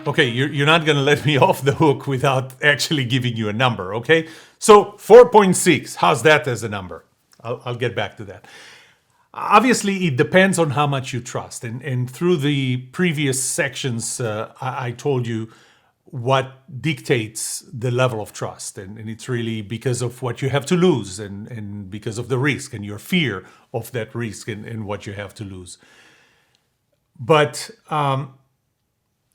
Okay, you're not going to let me off the hook without actually giving you a number, okay? So 4.6, how's that as a number? I'll get back to that. Obviously, it depends on how much you trust. And through the previous sections, I told you what dictates the level of trust. And it's really because of what you have to lose and because of the risk and your fear of that risk and what you have to lose. But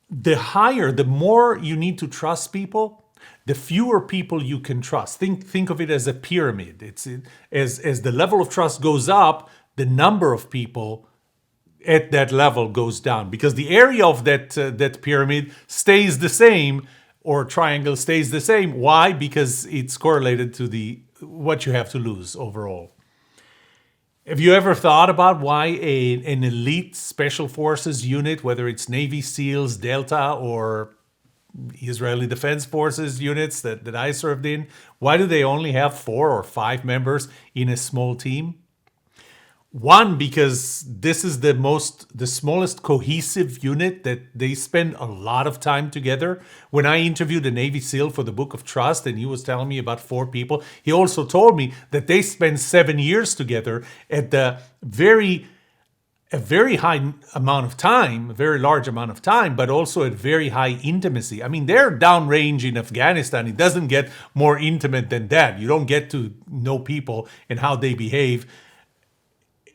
the more you need to trust people, the fewer people you can trust. Think of it as a pyramid. As the level of trust goes up, the number of people at that level goes down because the area of that pyramid stays the same, or triangle stays the same. Why? Because it's correlated to what you have to lose overall. Have you ever thought about why an elite special forces unit, whether it's Navy SEALs, Delta, or Israeli Defense Forces units that I served in, why do they only have 4 or 5 members in a small team? One, because this is the smallest cohesive unit that they spend a lot of time together. When I interviewed a Navy SEAL for the Book of Trust and he was telling me about 4 people, he also told me that they spend 7 years together at a very high amount of time, a very large amount of time, but also at very high intimacy. I mean, they're downrange in Afghanistan. It doesn't get more intimate than that. You don't get to know people and how they behave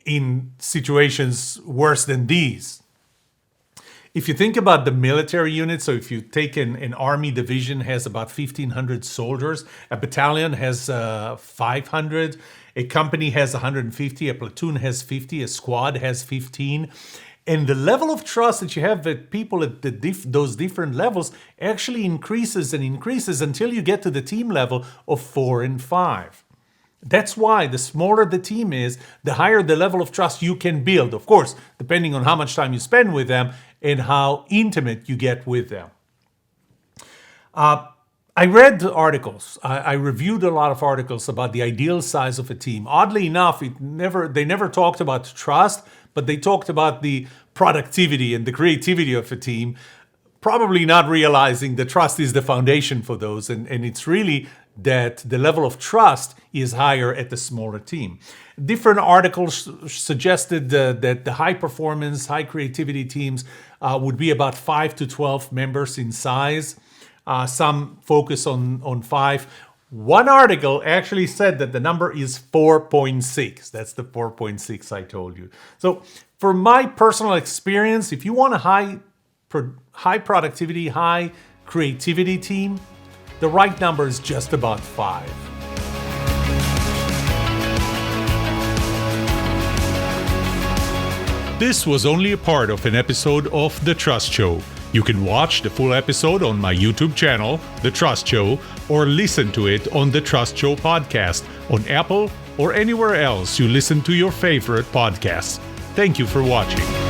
in situations worse than these. If you think about the military unit, so if you take an army division has about 1,500 soldiers, a battalion has 500, a company has 150, a platoon has 50, a squad has 15. And the level of trust that you have with people at those different levels actually increases and increases until you get to the team level of 4 and 5. That's why the smaller the team is, the higher the level of trust you can build. Of course, depending on how much time you spend with them and how intimate you get with them. I read articles. I reviewed a lot of articles about the ideal size of a team. Oddly enough, they never talked about trust, but they talked about the productivity and the creativity of a team, probably not realizing that trust is the foundation for those. And it's really that the level of trust is higher at the smaller team. Different articles suggested that the high performance, high creativity teams would be about 5 to 12 members in size. Some focus on 5. One article actually said that the number is 4.6. That's the 4.6 I told you. So from my personal experience, if you want a high productivity, high creativity team, the right number is just about 5. This was only a part of an episode of The Trust Show. You can watch the full episode on my YouTube channel, The Trust Show, or listen to it on The Trust Show podcast on Apple or anywhere else you listen to your favorite podcasts. Thank you for watching.